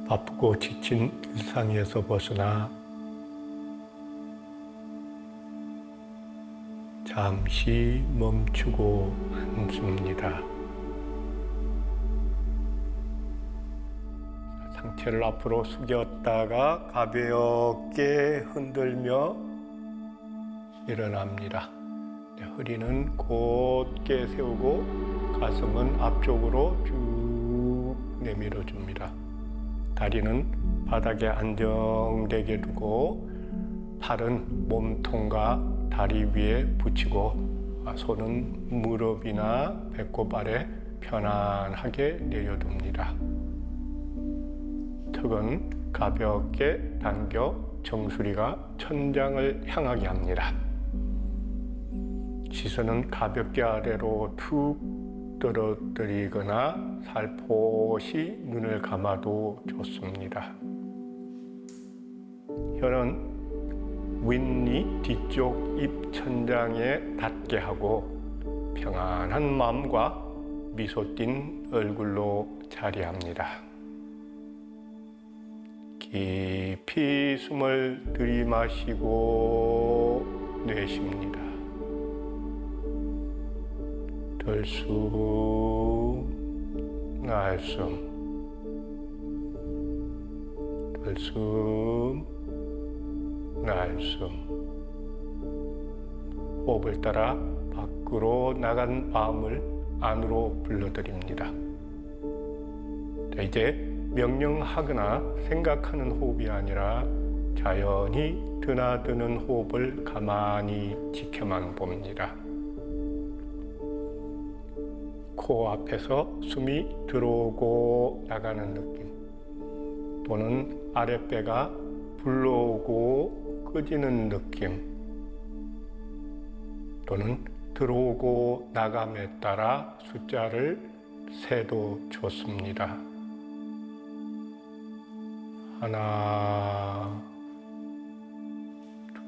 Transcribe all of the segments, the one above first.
바쁘고 지친 일상에서 벗어나 잠시 멈추고 앉습니다. 상체를 앞으로 숙였다가 가볍게 흔들며 일어납니다. 허리는 곧게 세우고 가슴은 앞쪽으로 쭉 내밀어줍니다. 다리는 바닥에 안정되게 두고 팔은 몸통과 다리 위에 붙이고 손은 무릎이나 배꼽 아래 편안하게 내려둡니다. 턱은 가볍게 당겨 정수리가 천장을 향하게 합니다. 시선은 가볍게 아래로 툭 떨어뜨리거나 살포시 눈을 감아도 좋습니다. 혀는 윗니 뒤쪽 입 천장에 닿게 하고 평안한 마음과 미소 띤 얼굴로 자리합니다. 깊이 숨을 들이마시고 내쉽니다. 들숨, 날숨, 들숨, 날숨. 호흡을 따라 밖으로 나간 마음을 안으로 불러들입니다. 자, 이제 명령하거나 생각하는 호흡이 아니라 자연히 드나드는 호흡을 가만히 지켜만 봅니다. 코 앞에서 숨이 들어오고 나가는 느낌, 또는 아랫배가 불러오고 꺼지는 느낌, 또는 들어오고 나감에 따라 숫자를 세도 좋습니다. 하나,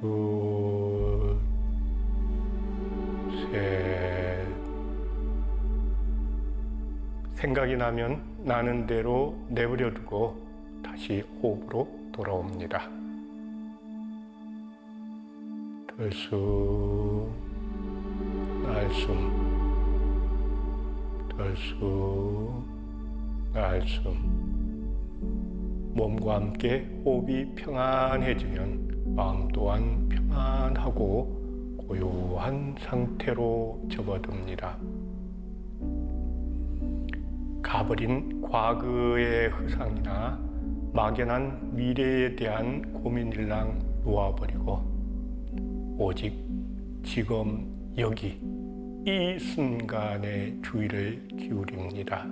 둘, 셋. 생각이 나면 나는 대로 내버려 두고 다시 호흡으로 돌아옵니다. 들숨, 날숨, 들숨, 날숨. 몸과 함께 호흡이 평안해지면 마음 또한 평안하고 고요한 상태로 접어듭니다. 가버린 과거의 흐상이나 막연한 미래에 대한 고민일랑 놓아버리고 오직 지금 여기 이 순간에 주의를 기울입니다.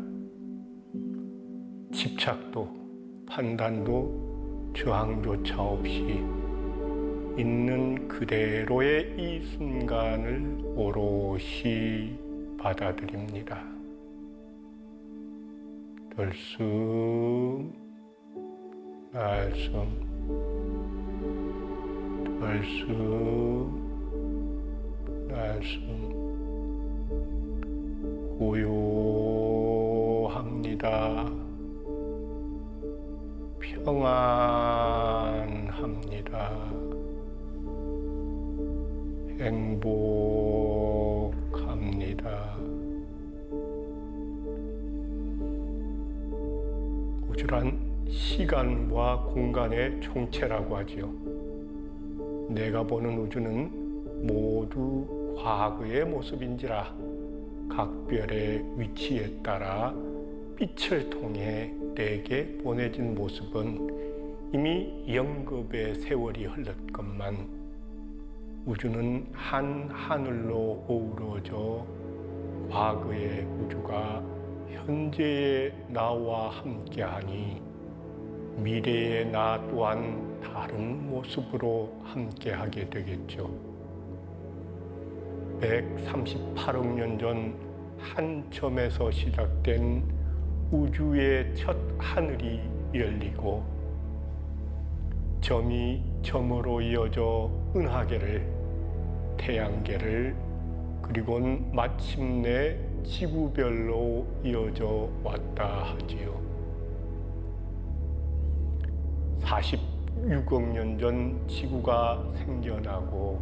집착도 판단도 저항조차 없이 있는 그대로의 이 순간을 오롯이 받아들입니다. 들숨, 날숨, 들숨, 날숨. 고요합니다. 평안합니다. 행복합니다. 우주란 시간과 공간의 총체라고 하지요. 내가 보는 우주는 모두 과거의 모습인지라 각 별의 위치에 따라 빛을 통해 내게 보내진 모습은 이미 영겁의 세월이 흘렀건만 우주는 한 하늘로 어우러져 과거의 우주가 현재의 나와 함께하니 미래의 나 또한 다른 모습으로 함께하게 되겠죠. 138억 년 전 한 점에서 시작된 우주의 첫 하늘이 열리고 점이 점으로 이어져 은하계를, 태양계를, 그리고는 마침내 지구별로 이어져 왔다 하지요. 46억 년 전 지구가 생겨나고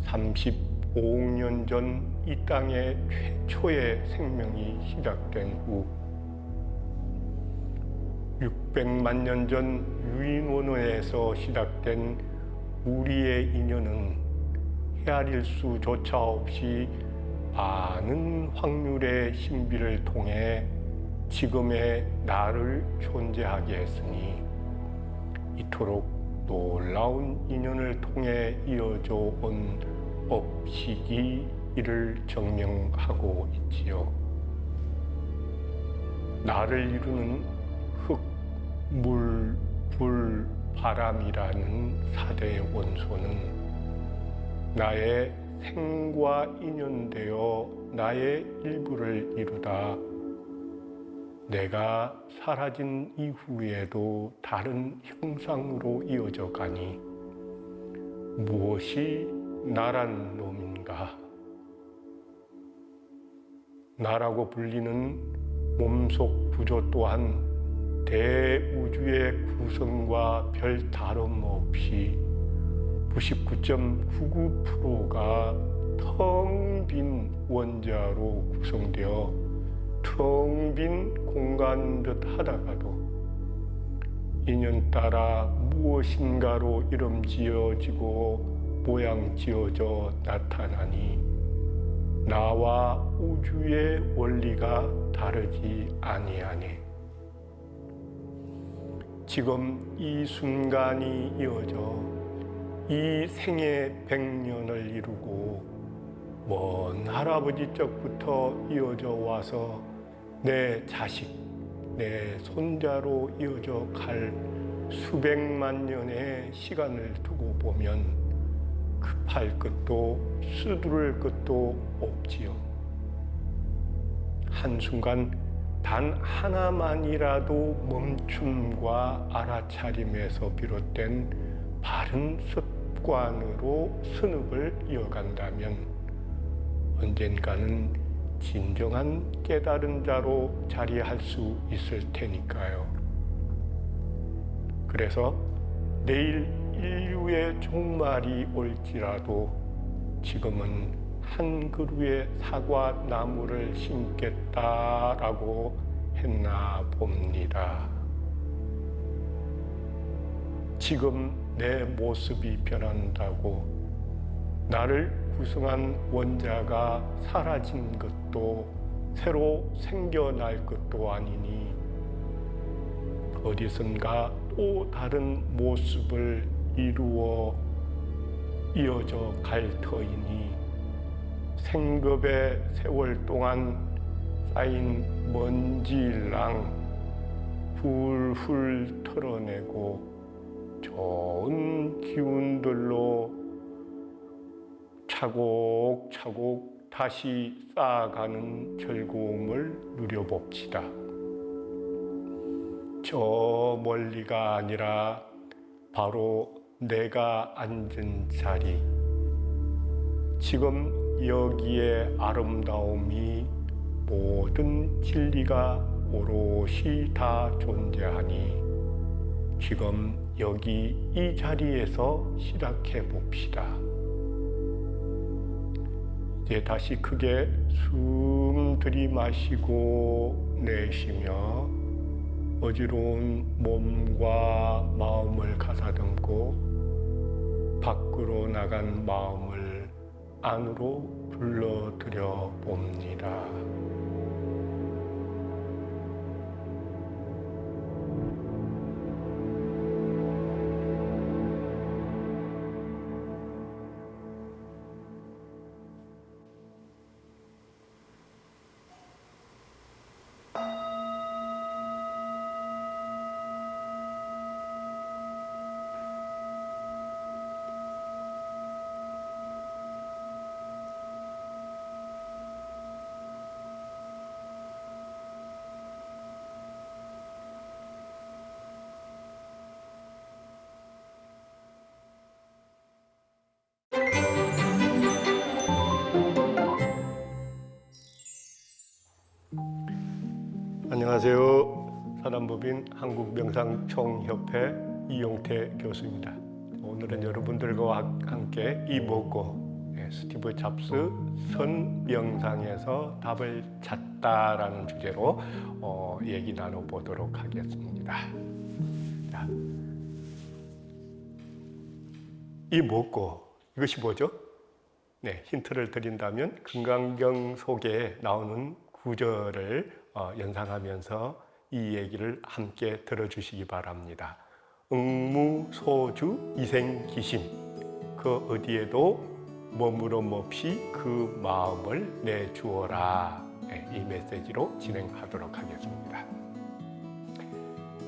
35억 년 전 이 땅의 최초의 생명이 시작된 후 600만 년 전 유인원에서 시작된 우리의 인연은 헤아릴 수조차 없이 많은 확률의 신비를 통해 지금의 나를 존재하게 했으니 이토록 놀라운 인연을 통해 이어져 온 업식이 이를 증명하고 있지요. 나를 이루는 흙, 물, 불, 바람이라는 4대의 원소는 나의 생과 인연되어 나의 일부를 이루다 내가 사라진 이후에도 다른 형상으로 이어져 가니 무엇이 나란 놈인가? 나라고 불리는 몸속 구조 또한 대우주의 구성과 별 다름없이 99.99%가 텅 빈 원자로 구성되어 텅 빈 공간 듯 하다가도 인연 따라 무엇인가로 이름 지어지고 모양 지어져 나타나니 나와 우주의 원리가 다르지 아니하네. 지금 이 순간이 이어져 이 생애 100년을 이루고 먼 할아버지 쪽부터 이어져 와서 내 자식, 내 손자로 이어져 갈 수백만 년의 시간을 두고 보면 급할 것도 수두를 것도 없지요. 한순간 단 하나만이라도 멈춤과 알아차림에서 비롯된 바른 습관으로 선업을 이어간다면 언젠가는 진정한 깨달은 자로 자리할 수 있을 테니까요. 그래서 내일 인류의 종말이 올지라도 지금은 한 그루의 사과 나무를 심겠다라고 했나 봅니다. 지금 내 모습이 변한다고 나를 구성한 원자가 사라진 것도 새로 생겨날 것도 아니니 어디선가 또 다른 모습을 이루어 이어져 갈 터이니 생급의 세월 동안 쌓인 먼지랑 훌훌 털어내고 좋은 기운들로 차곡차곡 다시 쌓아가는 즐거움을 누려봅시다. 저 멀리가 아니라 바로 내가 앉은 자리, 지금 여기에 아름다움이 모든 진리가 오롯이 다 존재하니 지금 여기 이 자리에서 시작해 봅시다. 이제 다시 크게 숨 들이마시고 내쉬며 어지러운 몸과 마음을 가다듬고 밖으로 나간 마음을 안으로 불러들여 봅니다. 안녕하세요. 사단법인 한국명상총협회 이용태 교수입니다. 오늘은 여러분들과 함께 이 뭐고 스티브 잡스 선명상에서 답을 찾다라는 주제로 얘기 나눠보도록 하겠습니다. 자, 이 뭐고 이것이 뭐죠? 네, 힌트를 드린다면 금강경 속에 나오는 구절을 연상하면서 이 얘기를 함께 들어주시기 바랍니다. 응무소주 이생기심 그 어디에도 머무러 몹시 그 마음을 내주어라. 네, 이 메시지로 진행하도록 하겠습니다.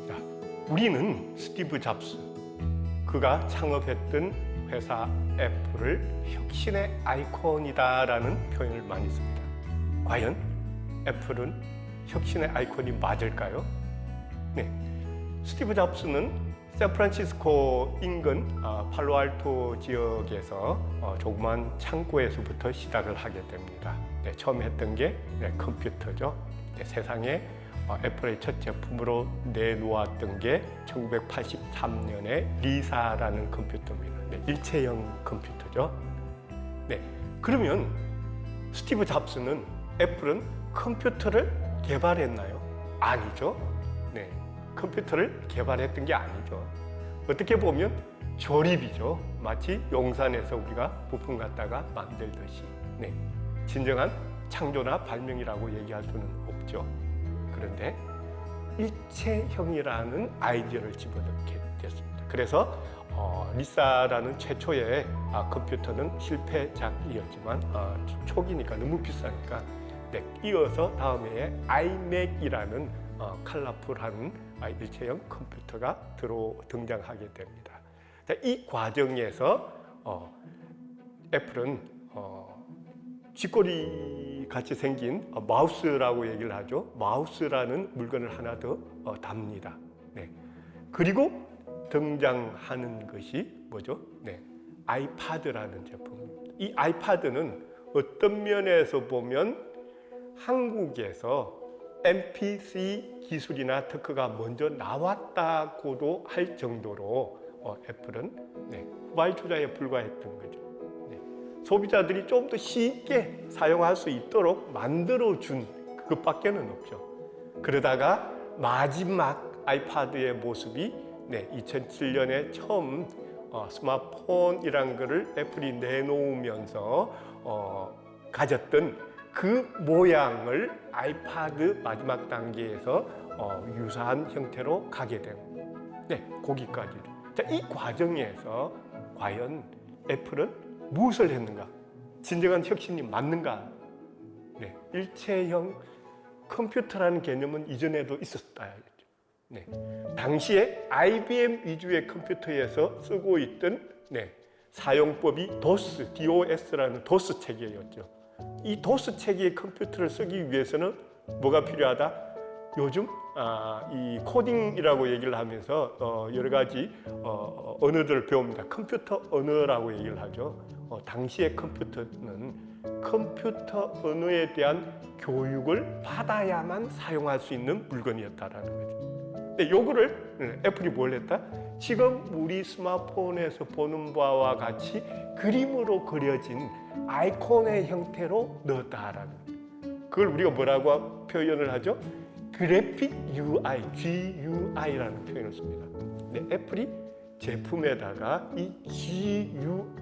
자, 우리는 스티브 잡스 그가 창업했던 회사 애플을 혁신의 아이콘이다라는 표현을 많이 씁니다. 과연 애플은 혁신의 아이콘이 맞을까요? 네, 스티브 잡스는 샌프란시스코 인근 팔로알토 지역에서 조그만 창고에서부터 시작을 하게 됩니다. 네, 처음 했던 게 컴퓨터죠. 네, 세상에 애플의 첫 제품으로 내놓았던 게 1983년에 리사라는 컴퓨터입니다. 네, 일체형 컴퓨터죠. 네, 그러면 스티브 잡스는 애플은 컴퓨터를 개발했나요? 아니죠. 네, 컴퓨터를 개발했던 게 아니죠. 어떻게 보면 조립이죠. 마치 용산에서 우리가 부품 갖다가 만들듯이. 네, 진정한 창조나 발명이라고 얘기할 수는 없죠. 그런데 일체형이라는 아이디어를 집어넣게 됐습니다. 그래서 리사라는 최초의 컴퓨터는 실패작이었지만 초기니까 너무 비싸니까 네, 이어서 다음 해에 아이맥이라는 컬러풀한 일체형 컴퓨터가 등장하게 됩니다. 자, 이 과정에서 애플은 쥐꼬리 같이 생긴 마우스라고 얘기를 하죠. 마우스라는 물건을 하나 더 답니다. 네. 그리고 등장하는 것이 뭐죠? 네. 아이파드라는 제품입니다. 이 아이파드는 어떤 면에서 보면 한국에서 MPC 기술이나 특허가 먼저 나왔다고도 할 정도로 애플은 후발주자에 불과했던 거죠. 네. 소비자들이 좀 더 쉽게 사용할 수 있도록 만들어준 그것밖에는 없죠. 그러다가 마지막 아이파드의 모습이 2007년에 처음 스마트폰이란 거를 애플이 내놓으면서 가졌던 그 모양을 아이파드 마지막 단계에서 유사한 형태로 가게 됩니다. 네, 거기까지죠. 자, 이 과정에서 과연 애플은 무엇을 했는가? 진정한 혁신이 맞는가? 네, 일체형 컴퓨터라는 개념은 이전에도 있었다. 네, 당시에 IBM 위주의 컴퓨터에서 쓰고 있던 사용법이 DOS라는 도스 체계였죠. 이 도스 체계의 컴퓨터를 쓰기 위해서는 뭐가 필요하다? 요즘 이 코딩이라고 얘기를 하면서 여러 가지 언어들을 배웁니다. 컴퓨터 언어라고 얘기를 하죠. 당시의 컴퓨터는 컴퓨터 언어에 대한 교육을 받아야만 사용할 수 있는 물건이었다라는 거죠. 근데 요거를 애플이 뭘 했다? 지금 우리 스마트폰에서 보는 바와 같이 그림으로 그려진 아이콘의 형태로 넣었다라는 거예요. 그걸 우리가 뭐라고 표현을 하죠? 그래픽 UI, GUI라는 표현을 씁니다. 근데 애플이 제품에다가 이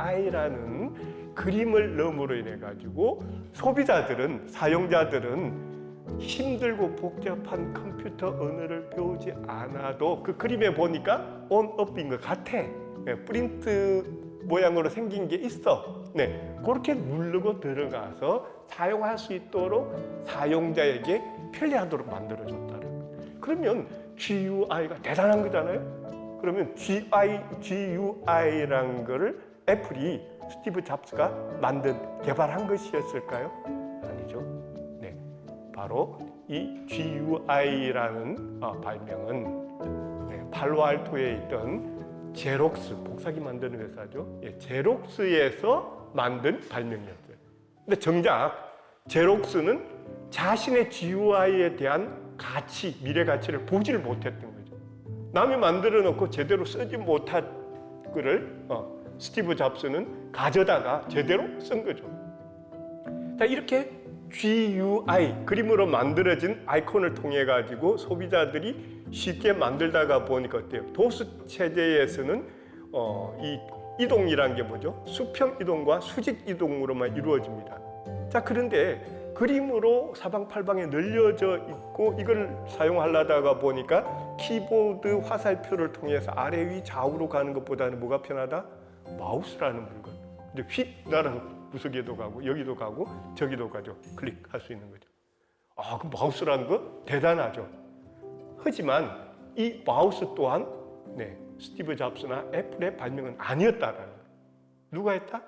GUI라는 그림을 넣음으로 인해 가지고 소비자들은, 사용자들은 힘들고 복잡한 컴퓨터 언어를 배우지 않아도 그 그림에 보니까 온업인 것 같아. 프린트 모양으로 생긴 게 있어. 네, 그렇게 누르고 들어가서 사용할 수 있도록 사용자에게 편리하도록 만들어줬다는 거예요. 그러면 GUI가 대단한 거잖아요. 그러면 GUI라는 거를 애플이 스티브 잡스가 개발한 것이었을까요? 아니죠. 네, 바로 이 GUI라는 발명은 팔로알토에 있던 제록스, 복사기 만드는 회사죠. 제록스에서 만든 발명이었어요. 근데 정작 제록스는 자신의 GUI에 대한 가치, 미래 가치를 보지를 못했던 거죠. 남이 만들어 놓고 제대로 쓰지 못한 거를 스티브 잡스는 가져다가 제대로 쓴 거죠. 자, 이렇게 GUI, 그림으로 만들어진 아이콘을 통해 가지고 소비자들이 쉽게 만들다가 보니까 어때요? 도수 체제에서는 이 이동이란 게 뭐죠? 수평 이동과 수직 이동으로만 이루어집니다. 자, 그런데 그림으로 사방팔방에 늘려져 있고 이걸 사용하려다가 보니까 키보드 화살표를 통해서 아래 위 좌우로 가는 것보다는 뭐가 편하다? 마우스라는 물건. 근데 휙 나라는 구석에도 가고 여기도 가고 저기도 가죠. 클릭할 수 있는 거죠. 아, 그 마우스라는 거 대단하죠. 하지만 이 마우스 또한 스티브 잡스나 애플의 발명은 아니었다라는 거예요. 누가 했다?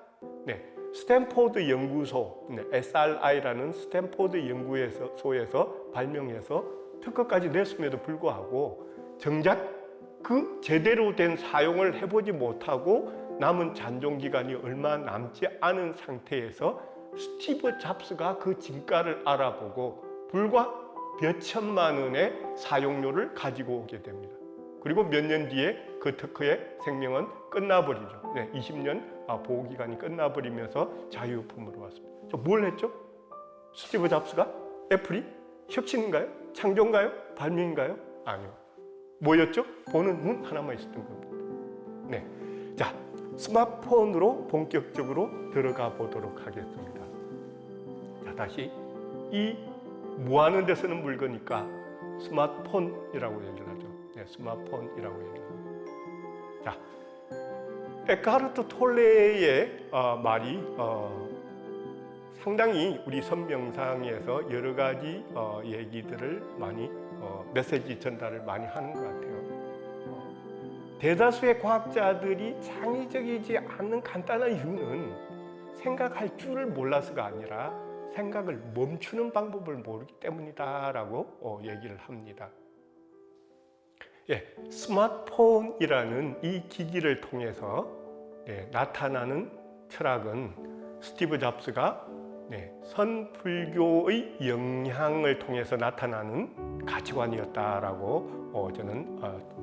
스탠포드 연구소, SRI라는 스탠포드 연구소에서 발명해서 특허까지 냈음에도 불구하고 정작 그 제대로 된 사용을 해보지 못하고 남은 잔존 기간이 얼마 남지 않은 상태에서 스티브 잡스가 그 진가를 알아보고 불과 몇 천만 원의 사용료를 가지고 오게 됩니다. 그리고 몇 년 뒤에 그 특허의 생명은 끝나버리죠. 20년 보호기간이 끝나버리면서 자유품으로 왔습니다. 뭘 했죠? 스티브 잡스가? 애플이? 혁신인가요? 창조인가요? 발명인가요? 아니요. 뭐였죠? 보는 눈 하나만 있었던 겁니다. 자, 스마트폰으로 본격적으로 들어가 보도록 하겠습니다. 자, 다시 이 뭐 하는 데 쓰는 물건이니까 스마트폰이라고 얘기를 하죠. 스마트폰이라고 얘기를 합니다. 자, 에카르트 톨레의 말이 상당히 우리 선명상에서 여러 가지 얘기들을 많이 메시지 전달을 많이 하는 것 같아요. 대다수의 과학자들이 창의적이지 않는 간단한 이유는 생각할 줄을 몰라서가 아니라 생각을 멈추는 방법을 모르기 때문이다라고 얘기를 합니다. 스마트폰이라는 이 기기를 통해서 나타나는 철학은 스티브 잡스가 선불교의 영향을 통해서 나타나는 가치관이었다라고 저는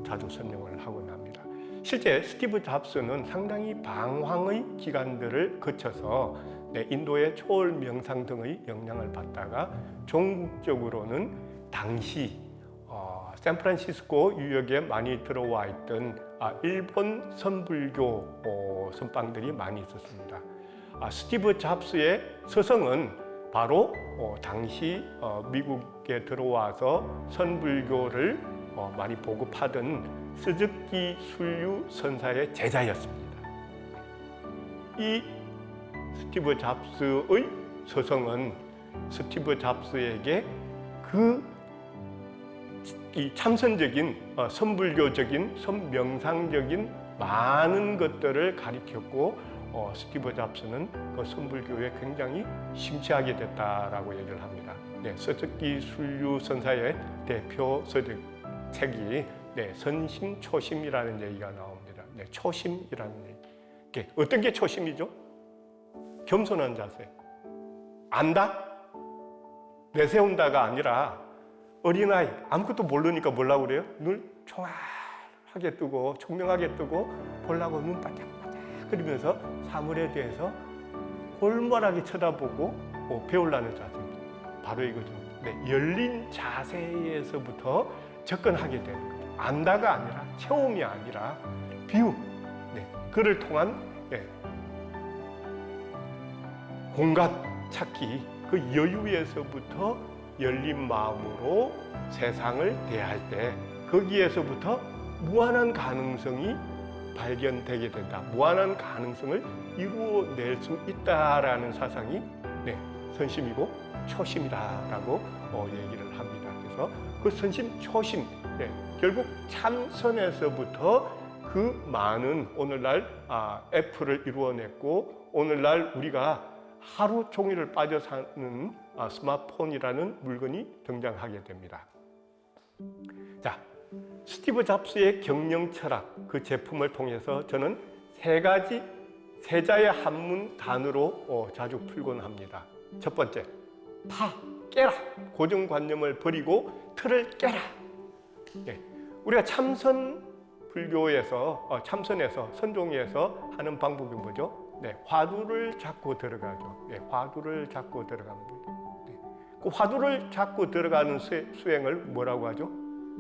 자주 설명을 하곤 합니다. 실제 스티브 잡스는 상당히 방황의 기간들을 거쳐서 인도의 초월 명상 등의 영향을 받다가 종국적으로는 당시 샌프란시스코 유역에 많이 들어와 있던 일본 선불교 선방들이 많이 있었습니다. 스티브 잡스의 서성은 바로 당시 미국에 들어와서 선불교를 많이 보급하던 스즈키 순류 선사의 제자였습니다. 이 스티브 잡스의 서성은 스티브 잡스에게 이 참선적인 선불교적인 선명상적인 많은 것들을 가르쳤고 스티브 잡스는 그 선불교에 굉장히 심취하게 됐다라고 얘기를 합니다. 스즈키 순류 선사의 대표 책이 선심초심이라는 얘기가 나옵니다. 초심이라는 얘기. 어떤 게 초심이죠? 겸손한 자세. 안다? 내세운다가 아니라 어린아이 아무것도 모르니까 뭐라고 그래요? 눈을 총알하게 뜨고 총명하게 뜨고 보려고 눈 반짝반짝 그리면서 사물에 대해서 골몰하게 쳐다보고 배우려는 자세입니다. 바로 이거죠. 열린 자세에서부터 접근하게 되는 거죠. 안다가 아니라 체험이 아니라 비움. 그를 통한 공간 찾기, 그 여유에서부터 열린 마음으로 세상을 대할 때 거기에서부터 무한한 가능성이 발견되게 된다. 무한한 가능성을 이루어낼 수 있다라는 사상이 선심이고 초심이다라고 얘기를 합니다. 그래서 그 선심, 초심, 결국 참선에서부터 그 많은 오늘날 애플을 이루어냈고 오늘날 우리가 하루 종일을 빠져 사는 스마트폰이라는 물건이 등장하게 됩니다. 자, 스티브 잡스의 경영 철학, 그 제품을 통해서 저는 세자의 한문 단어로 자주 풀곤 합니다. 첫 번째, 깨라. 고정관념을 버리고 틀을 깨라. 우리가 참선 불교에서 참선에서 선종에서 하는 방법이 뭐죠? 네, 화두를 잡고 들어가죠. 네, 화두를 잡고 들어가는 거예요. 네. 그 화두를 잡고 들어가는 수행을 뭐라고 하죠?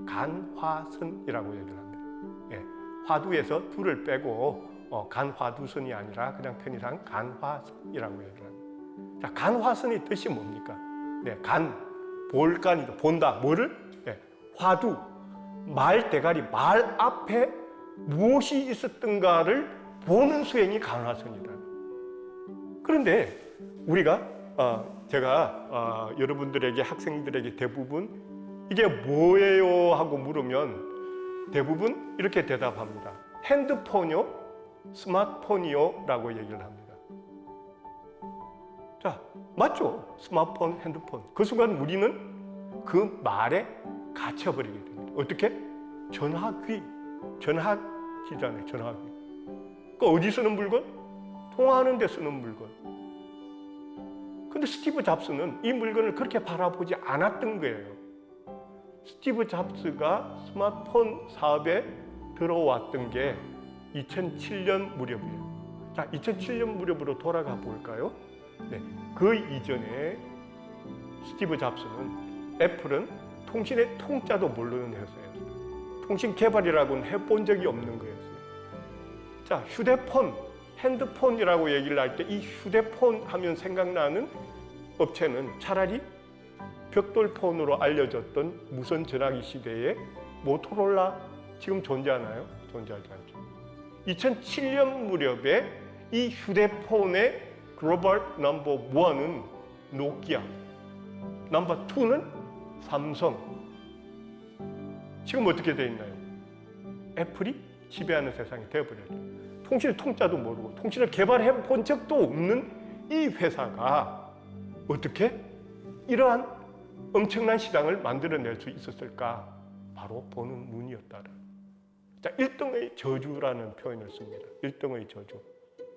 간화선이라고 얘기를 합니다. 네, 화두에서 두를 빼고 간화두선이 아니라 그냥 편의상 간화선이라고 얘기를 합니다. 자, 간화선의 뜻이 뭡니까? 네, 볼간이죠. 본다. 뭐를? 네, 화두. 말 대가리, 말 앞에 무엇이 있었던가를 보는 수행이 간화선이다. 그런데 우리가 제가 여러분들에게 학생들에게 대부분 이게 뭐예요 하고 물으면 대부분 이렇게 대답합니다. 핸드폰이요, 스마트폰이요 라고 얘기를 합니다. 자, 맞죠? 스마트폰, 핸드폰. 그 순간 우리는 그 말에 갇혀버리게 됩니다. 어떻게? 전화기잖아요. 전화기. 그 어디 쓰는 물건? 통화하는 데 쓰는 물건. 근데 스티브 잡스는 이 물건을 그렇게 바라보지 않았던 거예요. 스티브 잡스가 스마트폰 사업에 들어왔던 게 2007년 무렵이에요. 자, 2007년 무렵으로 돌아가 볼까요? 네, 그 이전에 스티브 잡스는 애플은 통신의 통자도 모르는 회사였어요. 통신 개발이라고는 해본 적이 없는 거였어요. 자, 휴대폰, 핸드폰이라고 얘기를 할 때 이 휴대폰 하면 생각나는 업체는 차라리 벽돌폰으로 알려졌던 무선 전화기 시대의 모토로라 지금 존재하나요? 존재하지 않죠. 2007년 무렵에 이 휴대폰의 글로벌 넘버 1은 노키아, 넘버 2는 삼성. 지금 어떻게 돼 있나요? 애플이 지배하는 세상이 되어버렸죠. 통신의 통자도 모르고 통신을 개발해 본 적도 없는 이 회사가 어떻게 이러한 엄청난 시장을 만들어낼 수 있었을까? 바로 보는 눈이었다. 자, 1등의 저주라는 표현을 씁니다. 1등의 저주.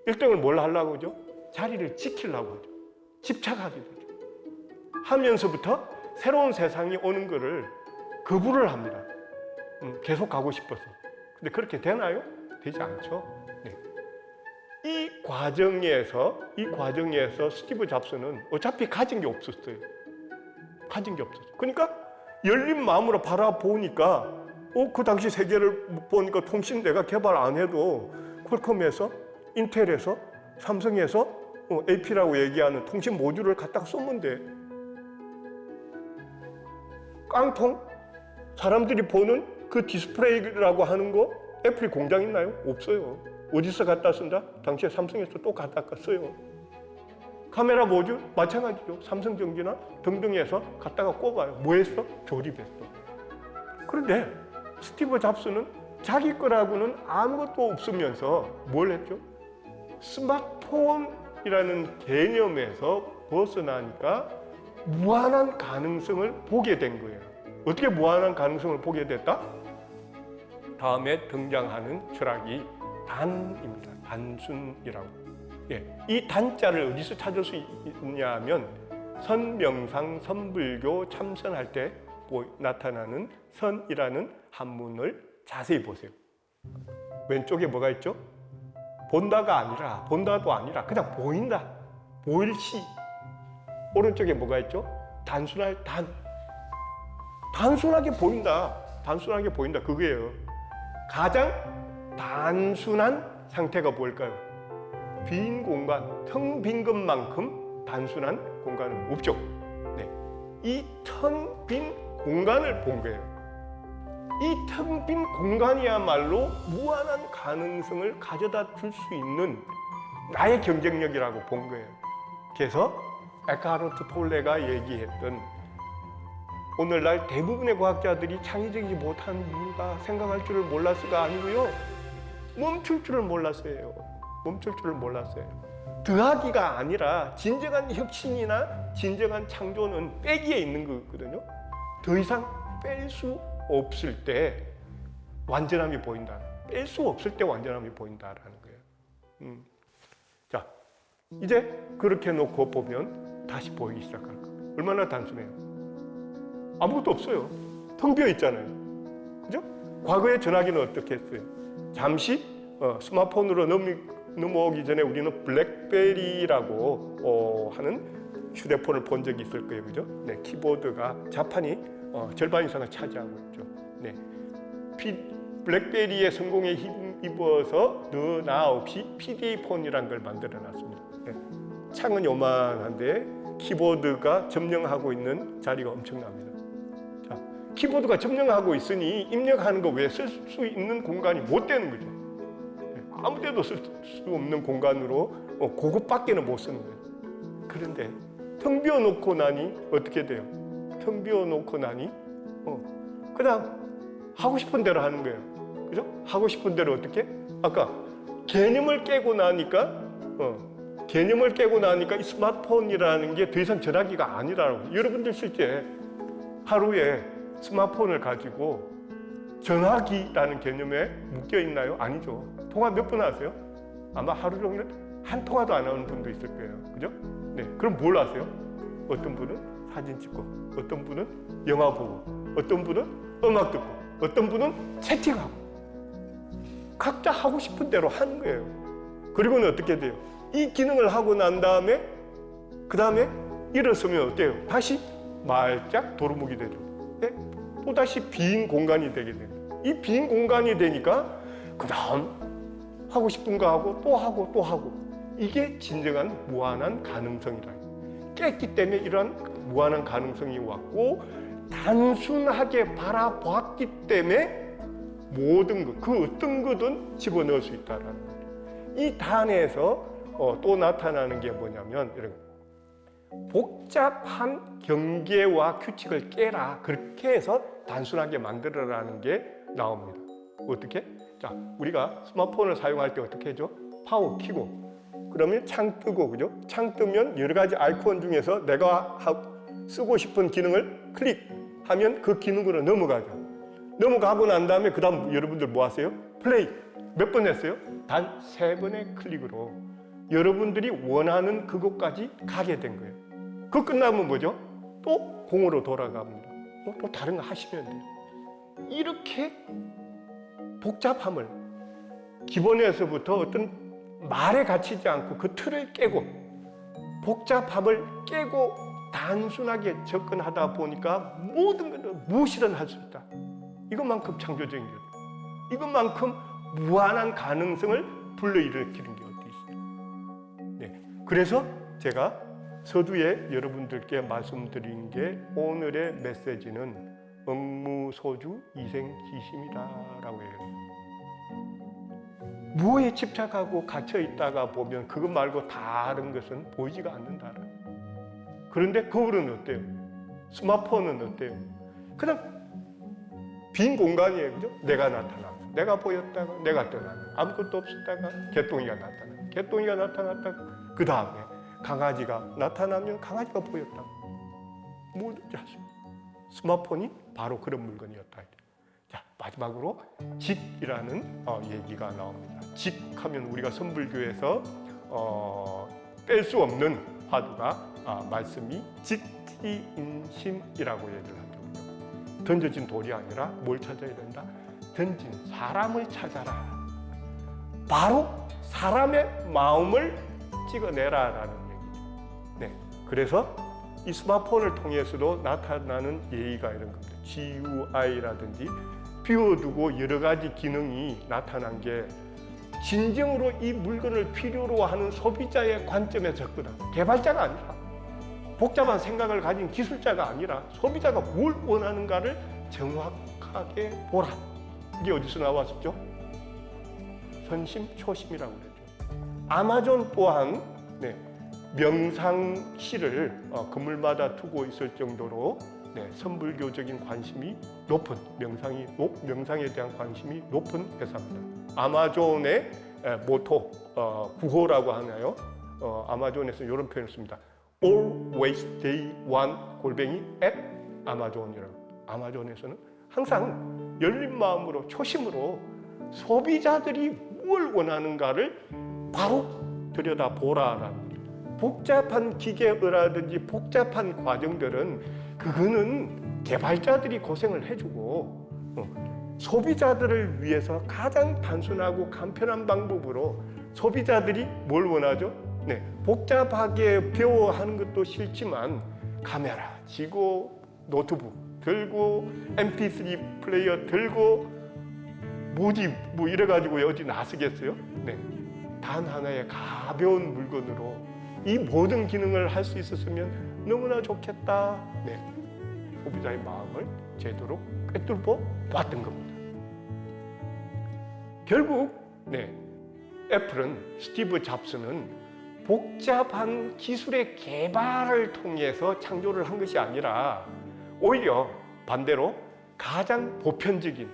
1등을 뭘 하려고 하죠? 자리를 지키려고 하죠. 집착하게 되죠. 하면서부터 새로운 세상이 오는 것을 거부를 합니다. 계속 가고 싶어서. 근데 그렇게 되나요? 되지 않죠. 네. 이 과정에서 스티브 잡스는 어차피 가진 게 없었어요. 그러니까 열린 마음으로 바라보니까 그 당시 세계를 보니까 통신 내가 개발 안 해도 퀄컴에서, 인텔에서, 삼성에서 AP라고 얘기하는 통신 모듈을 갖다가 쏘면 돼. 깡통? 사람들이 보는 그 디스플레이라고 하는 거 애플이 공장 있나요? 없어요. 어디서 갖다 쓴다? 당시에 삼성에서 또 갖다가 써요. 카메라 모듈? 마찬가지죠. 삼성전기나 등등에서 갖다가 꼽아요. 뭐 했어? 조립했어. 그런데 스티브 잡스는 자기 거라고는 아무것도 없으면서 뭘 했죠? 스마트폰이라는 개념에서 벗어나니까 무한한 가능성을 보게 된 거예요. 어떻게 무한한 가능성을 보게 됐다? 다음에 등장하는 철학이 단입니다. 단순이라고. 예, 이 단자를 어디서 찾을 수 있냐면 선명상 선불교 참선할 때 나타나는 선이라는 한문을 자세히 보세요. 왼쪽에 뭐가 있죠? 본다도 아니라 그냥 보인다. 보일시. 오른쪽에 뭐가 있죠? 단순할 단. 단순하게 보인다. 그거예요. 가장 단순한 상태가 뭘까요? 빈 공간, 텅 빈 것만큼 단순한 공간은 없죠. 네. 이 텅 빈 공간을 본 거예요. 이 텅 빈 공간이야말로 무한한 가능성을 가져다 줄 수 있는 나의 경쟁력이라고 본 거예요. 그래서 에카르트 톨레가 얘기했던 오늘날 대부분의 과학자들이 창의적이지 못한 이유가 생각할 줄을 몰랐어가 아니고요. 멈출 줄을 몰랐어요. 더하기가 아니라 진정한 혁신이나 진정한 창조는 빼기에 있는 거거든요. 더 이상 뺄 수 없을 때 완전함이 보인다. 뺄 수 없을 때 완전함이 보인다라는 거예요. 자, 이제 그렇게 놓고 보면 다시 보이기 시작할 겁니다. 얼마나 단순해요. 아무것도 없어요. 텅 비어 있잖아요. 그죠? 과거의 전화기는 어떻게 했어요? 잠시 스마트폰으로 넘어오기 전에 우리는 블랙베리라고 하는 휴대폰을 본 적이 있을 거예요, 그죠? 네, 키보드가 자판이 절반 이상을 차지하고 있죠. 네, 블랙베리의 성공에 힘입어서 너나 없이 PDA 폰이라는 걸 만들어놨습니다. 네, 창은 요만한데 키보드가 점령하고 있는 자리가 엄청납니다. 자, 키보드가 점령하고 있으니 입력하는 거 왜 쓸 수 있는 공간이 못 되는 거죠. 네, 아무 데도 쓸 수 없는 공간으로 그것밖에는 못 쓰는 거예요. 그런데 텅 비워놓고 나니 어떻게 돼요? 텅 비워놓고 나니 그냥 하고 싶은 대로 하는 거예요. 그죠? 하고 싶은 대로 어떻게? 아까 개념을 깨고 나니까 이 스마트폰이라는 게 더 이상 전화기가 아니라고. 여러분들 실제 하루에 스마트폰을 가지고 전화기라는 개념에 묶여 있나요? 아니죠. 통화 몇 번 하세요? 아마 하루 종일 한 통화도 안 하는 분도 있을 거예요. 그죠? 네. 그럼 뭘 하세요? 어떤 분은 사진 찍고, 어떤 분은 영화 보고, 어떤 분은 음악 듣고, 어떤 분은 채팅하고. 각자 하고 싶은 대로 하는 거예요. 그리고는 어떻게 돼요? 이 기능을 하고 난 다음에 그 다음에 일어서면 어때요? 다시 말짝 도루묵이 되죠. 네? 또다시 빈 공간이 되게 됩니다. 이 빈 공간이 되니까 그 다음 하고 싶은 거 하고 또 하고 또 하고. 이게 진정한 무한한 가능성이다. 깼기 때문에 이런 무한한 가능성이 왔고 단순하게 바라봤기 때문에 모든 것, 그 어떤 거든 집어넣을 수 있다는 거예요. 이 단에서 또 나타나는 게 뭐냐면 이런 복잡한 경계와 규칙을 깨라. 그렇게 해서 단순하게 만들어라는 게 나옵니다. 어떻게? 자, 우리가 스마트폰을 사용할 때 어떻게 하죠? 파워 켜고 그러면 창 뜨고, 그죠? 창 뜨면 여러 가지 아이콘 중에서 내가 쓰고 싶은 기능을 클릭하면 그 기능으로 넘어가죠. 넘어가고 난 다음에 그 다음 여러분들 뭐 하세요? 플레이. 몇 번 했어요? 단 3번의 클릭으로 여러분들이 원하는 그것까지 가게 된 거예요. 그거 끝나면 뭐죠? 또 공으로 돌아갑니다. 또 다른 거 하시면 돼요. 이렇게 복잡함을 기본에서부터 어떤 말에 갇히지 않고 그 틀을 깨고 복잡함을 깨고 단순하게 접근하다 보니까 모든 것을 무엇이든 할 수 있다. 이것만큼 창조적인 거예요. 이것만큼 무한한 가능성을 불러일으키는 게 어디 있어요. 네, 그래서 제가 서두에 여러분들께 말씀드린 게 오늘의 메시지는 억무소주 이생기심이다라고 해요. 무엇에 집착하고 갇혀 있다가 보면 그것 말고 다른 것은 보이지가 않는다. 그런데 거울은 어때요? 스마트폰은 어때요? 그냥 빈 공간이에요, 그죠? 내가 나타나고, 내가 보였다가, 내가 떠나고, 아무것도 없었다가 개똥이가 나타나고, 개똥이가 나타났다가 그 다음에 강아지가 나타나면 강아지가 보였다고. 뭐든지 하시고. 스마트폰이 바로 그런 물건이었다. 자, 마지막으로 직이라는 얘기가 나옵니다. 직하면 우리가 선불교에서 뺄 수 없는 화두가 말씀이 직지인심이라고 얘기를 하죠. 던져진 돌이 아니라 뭘 찾아야 된다? 던진 사람을 찾아라. 바로 사람의 마음을 찍어내라라는 얘기죠. 네, 그래서 이 스마트폰을 통해서도 나타나는 예의가 이런 겁니다. GUI라든지 비워두고 여러 가지 기능이 나타난 게 진정으로 이 물건을 필요로 하는 소비자의 관점에서 접근하는 개발자가 아니라 복잡한 생각을 가진 기술자가 아니라 소비자가 뭘 원하는가를 정확하게 보라. 이게 어디서 나왔었죠? 선심초심이라고 그러죠. 아마존 또한 명상실을 건물마다 두고 있을 정도로 선불교적인 관심이 높은 명상에 대한 관심이 높은 회사입니다. 아마존의 모토 구호라고 하나요? 아마존에서 이런 표현을 씁니다. Always day one @ 아마존이라고. 아마존에서는 항상 열린 마음으로 초심으로 소비자들이 뭘 원하는가를 바로 들여다보라라는 거죠. 복잡한 기계라든지 복잡한 과정들은 그거는 개발자들이 고생을 해주고 소비자들을 위해서 가장 단순하고 간편한 방법으로 소비자들이 뭘 원하죠? 네, 복잡하게 배워하는 것도 싫지만 카메라 지고 노트북 들고 MP3 플레이어 들고 뭐지 뭐 이래가지고 어디 나서겠어요? 네, 단 하나의 가벼운 물건으로 이 모든 기능을 할 수 있었으면 너무나 좋겠다. 네, 소비자의 마음을 제대로 꿰뚫어 봤던 겁니다. 결국 네, 애플은 스티브 잡스는 복잡한 기술의 개발을 통해서 창조를 한 것이 아니라 오히려 반대로 가장 보편적인,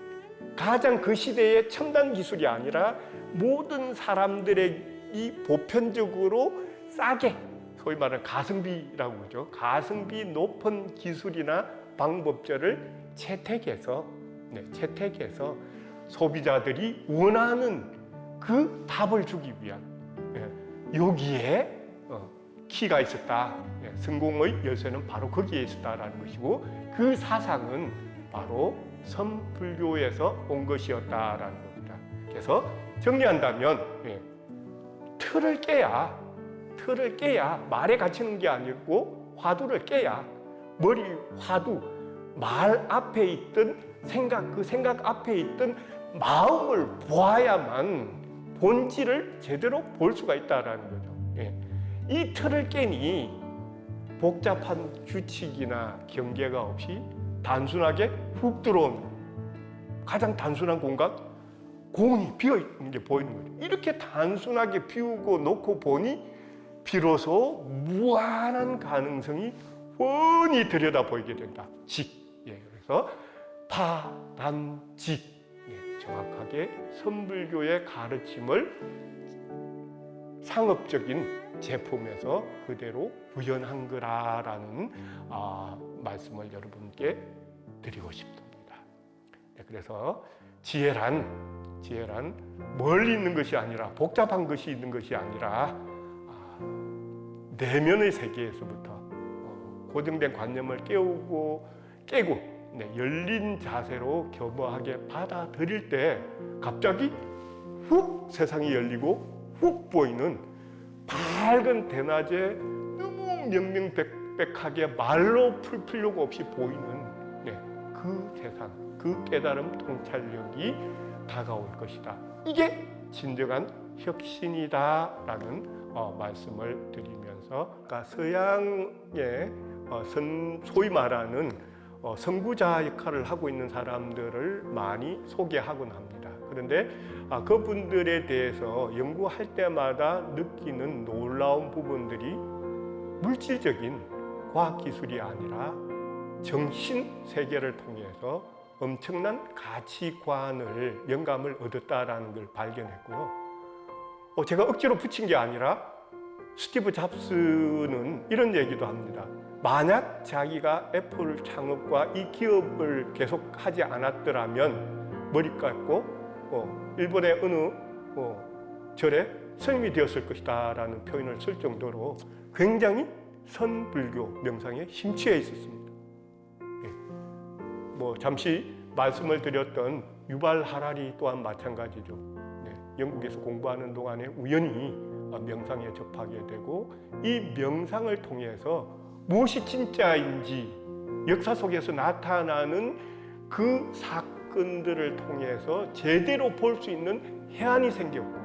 가장 그 시대의 첨단 기술이 아니라 모든 사람들이 보편적으로 싸게, 소위 말하는 가성비라고 그러죠. 가성비 높은 기술이나 방법들을 채택해서 소비자들이 원하는 그 답을 주기 위한 여기에 키가 있었다. 성공의 열쇠는 바로 거기에 있었다라는 것이고 그 사상은 바로 선불교에서 온 것이었다라는 겁니다. 그래서 정리한다면 틀을 깨야 말에 갇히는 게 아니고 화두를 깨야 머리 화두 말 앞에 있던 생각 그 생각 앞에 있던 마음을 보아야만 본질을 제대로 볼 수가 있다라는 거죠. 이 틀을 깨니 복잡한 규칙이나 경계가 없이 단순하게 훅 들어오는 가장 단순한 공간이 비어 있는 게 보이는 거죠. 이렇게 단순하게 비우고 놓고 보니 비로소 무한한 가능성이 뻔히 들여다 보이게 된다. 그래서 파란직. 정확하게 선불교의 가르침을 상업적인 제품에서 그대로 구현한 거라는 말씀을 여러분께 드리고 싶습니다. 그래서 지혜란 멀리 있는 것이 아니라 복잡한 것이 있는 것이 아니라 내면의 세계에서부터 고정된 관념을 깨고 열린 자세로 겸허하게 받아들일 때 갑자기 훅 세상이 열리고 훅 보이는 밝은 대낮에 너무 명명백백하게 말로 풀 필요가 없이 보이는 그 세상, 그 깨달음 통찰력이 다가올 것이다. 이게 진정한 혁신이다라는 말씀을 드리면서 그러니까 서양의 소위 말하는 선구자 역할을 하고 있는 사람들을 많이 소개하곤 합니다. 그런데 그분들에 대해서 연구할 때마다 느끼는 놀라운 부분들이 물질적인 과학기술이 아니라 정신 세계를 통해서 엄청난 가치관을 영감을 얻었다라는 걸 발견했고요. 제가 억지로 붙인 게 아니라 스티브 잡스는 이런 얘기도 합니다. 만약 자기가 애플 창업과 이 기업을 계속 하지 않았더라면 머리 깎고 일본의 어느 절에 스님이 되었을 것이다 라는 표현을 쓸 정도로 굉장히 선불교 명상에 심취해 있었습니다. 잠시 말씀을 드렸던 유발 하라리 또한 마찬가지죠. 영국에서 공부하는 동안에 우연히 명상에 접하게 되고 이 명상을 통해서 무엇이 진짜인지 역사 속에서 나타나는 그 사건들을 통해서 제대로 볼 수 있는 해안이 생겼고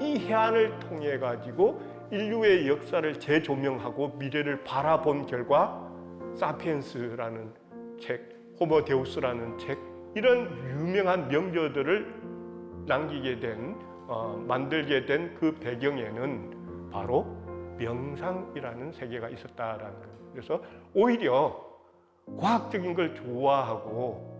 이 해안을 통해 가지고 인류의 역사를 재조명하고 미래를 바라본 결과 사피엔스라는 책, 호모 데우스라는 책 이런 유명한 명저들을 남기게 된 만들게 된 그 배경에는 바로 명상이라는 세계가 있었다라는 거예요. 그래서 오히려 과학적인 걸 좋아하고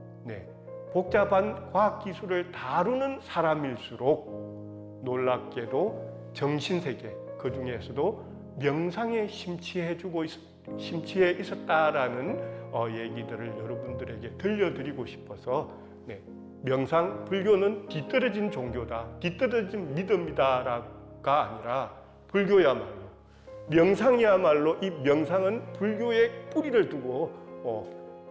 복잡한 과학 기술을 다루는 사람일수록 놀랍게도 정신세계 그 중에서도 명상에 심취해 있었다라는 얘기들을 여러분들에게 들려드리고 싶어서 명상 불교는 뒤떨어진 종교다, 뒤떨어진 믿음이다가 아니라 불교야말로 명상이야말로 이 명상은 불교의 뿌리를 두고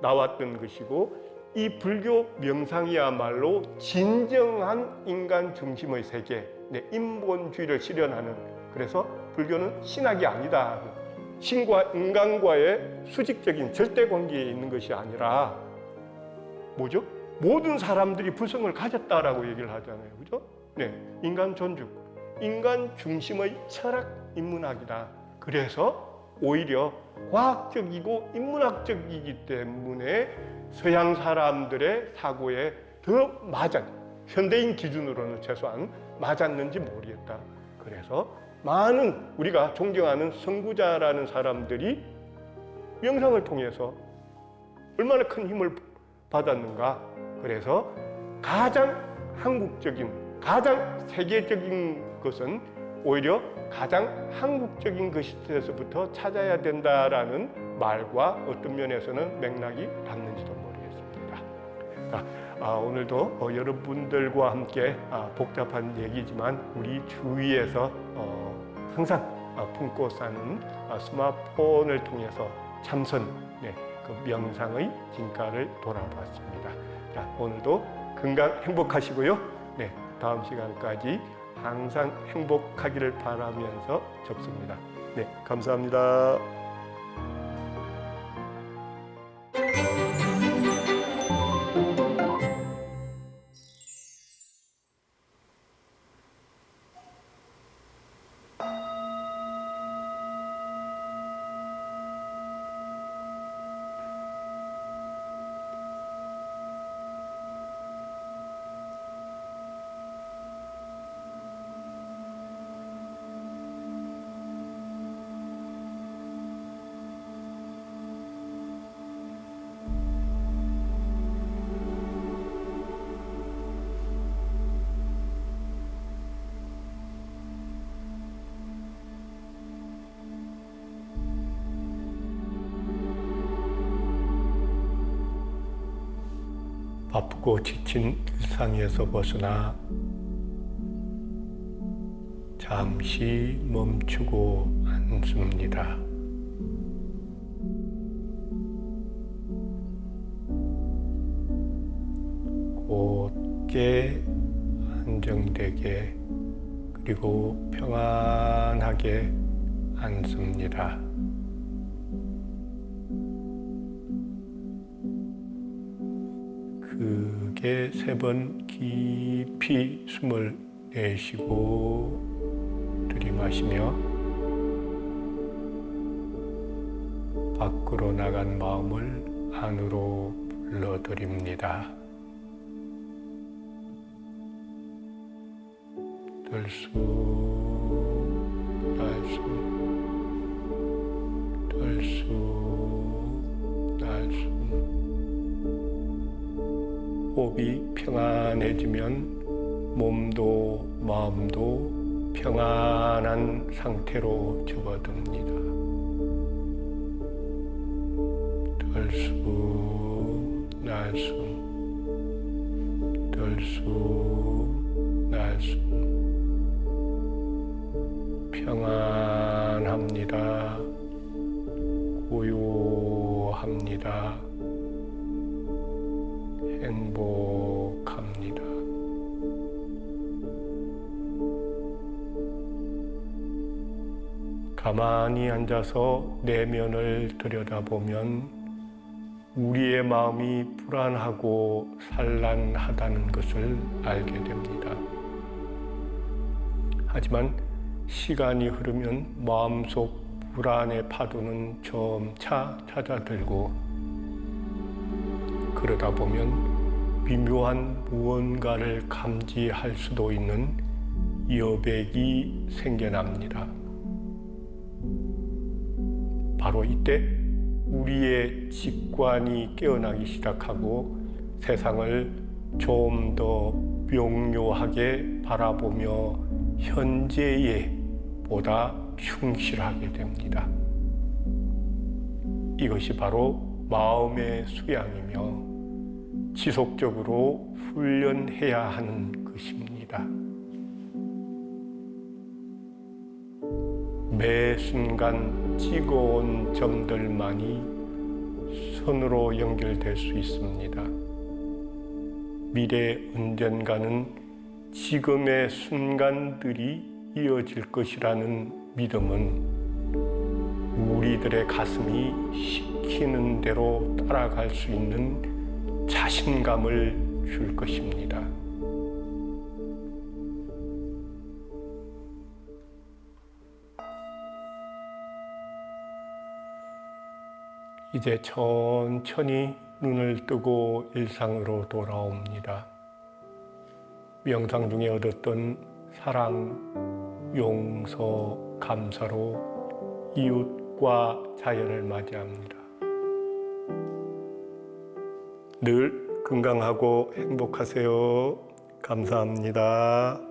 나왔던 것이고 이 불교 명상이야말로 진정한 인간 중심의 세계, 인본주의를 실현하는, 그래서 불교는 신학이 아니다. 신과 인간과의 수직적인 절대 관계에 있는 것이 아니라 뭐죠? 모든 사람들이 불성을 가졌다라고 얘기를 하잖아요. 그죠? 네, 인간 존중, 인간 중심의 철학 인문학이다. 그래서 오히려 과학적이고 인문학적이기 때문에 서양 사람들의 사고에 더 현대인 기준으로는 최소한 맞았는지 모르겠다. 그래서 많은 우리가 존경하는 선구자라는 사람들이 명상을 통해서 얼마나 큰 힘을 받았는가. 그래서 가장 한국적인, 가장 세계적인 것은 오히려 가장 한국적인 것에서부터 찾아야 된다라는 말과 어떤 면에서는 맥락이 닿는지도 모르겠습니다. 오늘도 여러분들과 함께 복잡한 얘기지만 우리 주위에서 항상 품고 사는 스마트폰을 통해서 참선, 그 명상의 진가를 돌아봤습니다. 자, 오늘도 건강 행복하시고요. 다음 시간까지 항상 행복하기를 바라면서 접습니다. 감사합니다. 바쁘고 지친 일상에서 벗어나 잠시 멈추고 앉습니다. 곧게 안정되게 그리고 평안하게 앉습니다. 크게 3번 깊이 숨을 내쉬고 들이마시며 밖으로 나간 마음을 안으로 불러들입니다. 들숨, 날숨, 들숨, 날숨. 호흡이 평안해지면 몸도 마음도 평안한 상태로 접어듭니다. 들숨, 날숨, 들숨, 날숨. 평안합니다. 고요합니다. 행복합니다. 가만히 앉아서 내면을 들여다보면 우리의 마음이 불안하고 산란하다는 것을 알게 됩니다. 하지만 시간이 흐르면 마음속 불안의 파도는 점차 잦아들고 그러다 보면 미묘한 무언가를 감지할 수도 있는 여백이 생겨납니다. 바로 이때 우리의 직관이 깨어나기 시작하고 세상을 좀 더 명료하게 바라보며 현재에 보다 충실하게 됩니다. 이것이 바로 마음의 수양이며 지속적으로 훈련해야 하는 것입니다. 매 순간 찍어온 점들만이 선으로 연결될 수 있습니다. 미래 언젠가는 지금의 순간들이 이어질 것이라는 믿음은 우리들의 가슴이 시키는 대로 따라갈 수 있는 자신감을 줄 것입니다. 이제 천천히 눈을 뜨고 일상으로 돌아옵니다. 명상 중에 얻었던 사랑, 용서, 감사로 이웃과 자연을 맞이합니다. 늘 건강하고 행복하세요. 감사합니다.